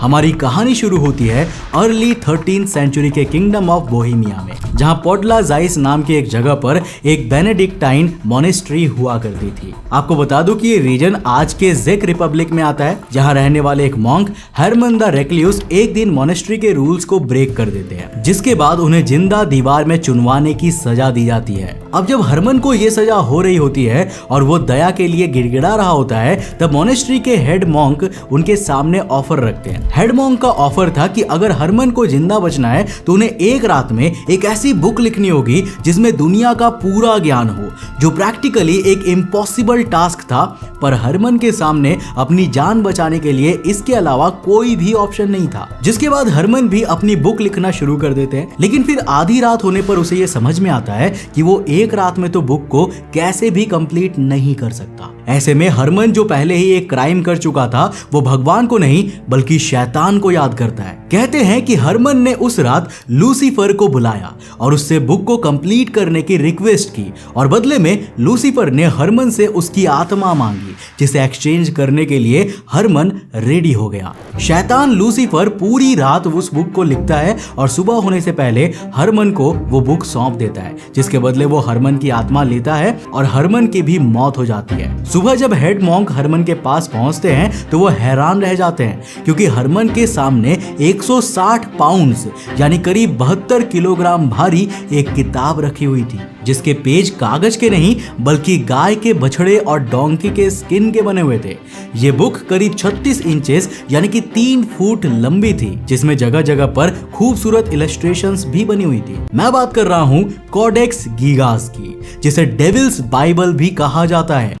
हमारी कहानी शुरू होती है अर्ली 13th सेंचुरी के किंगडम ऑफ बोहेमिया में, जहां पोडला जाइस नाम की एक जगह पर एक बेनेडिक्टाइन मॉनेस्ट्री हुआ करती थी। आपको बता दूं कि ये रीजन आज के जेक रिपब्लिक में आता है, जहां रहने वाले एक मॉन्क हरमन द रेक्ल्यूस एक दिन मॉनेस्ट्री के रूल्स को ब्रेक कर देते हैं, जिसके बाद उन्हें जिंदा दीवार में चुनवाने की सजा दी जाती है। अब जब हरमन को ये सजा हो रही होती है और वो दया के लिए गिड़गिड़ा रहा होता है, तब मॉनेस्ट्री के हेड मॉन्क उनके सामने ऑफर रखते हैं। हेड मॉन्क का ऑफर था कि अगर हरमन को जिंदा बचना है तो उन्हें एक रात में एक ऐसी बुक लिखनी होगी जिसमें दुनिया का पूरा ज्ञान हो, जो प्रैक्टिकली एक इम्पॉसिबल टास्क था। पर हरमन के सामने अपनी जान बचाने के लिए इसके अलावा कोई भी ऑप्शन नहीं था। जिसके बाद हरमन भी अपनी बुक लिखना शुरू कर देते हैं, लेकिन फिर आधी रात होने पर उसे यह समझ में आता है कि वो एक रात में तो बुक को कैसे भी कंप्लीट नहीं कर सकता। ऐसे में हरमन, जो पहले ही एक क्राइम कर चुका था, वो भगवान को नहीं बल्कि शैतान को याद करता है। कहते हैं कि हरमन ने उस रात लूसीफर को बुलाया और उससे बुक को कंप्लीट करने की रिक्वेस्ट की, और बदले में लूसीफर ने हरमन से उसकी आत्मा मांगी, जिसे एक्सचेंज करने के लिए हरमन रेडी हो गया। शैतान लूसीफर पूरी रात उस बुक को लिखता है और सुबह होने से पहले हरमन को वो बुक सौंप देता है, जिसके बदले वो हरमन की आत्मा लेता है और हरमन की भी मौत हो जाती है। सुबह जब हेड मॉन्क हरमन के पास पहुंचते हैं तो वो हैरान रह जाते हैं, क्योंकि हरमन के सामने 160 पाउंड्स यानी करीब 72 किलोग्राम भारी एक किताब रखी हुई थी, जिसके पेज कागज के नहीं बल्कि गाय के बछड़े और डोंकी के स्किन के बने हुए थे। ये बुक करीब 36 इंचेस यानी कि 3 फुट लंबी थी, जिसमें जगह जगह पर खूबसूरत इलस्ट्रेशंस भी बनी हुई थी। मैं बात कर रहा हूं कोडेक्स गीगास की, जिसे डेविल्स बाइबल भी कहा जाता है।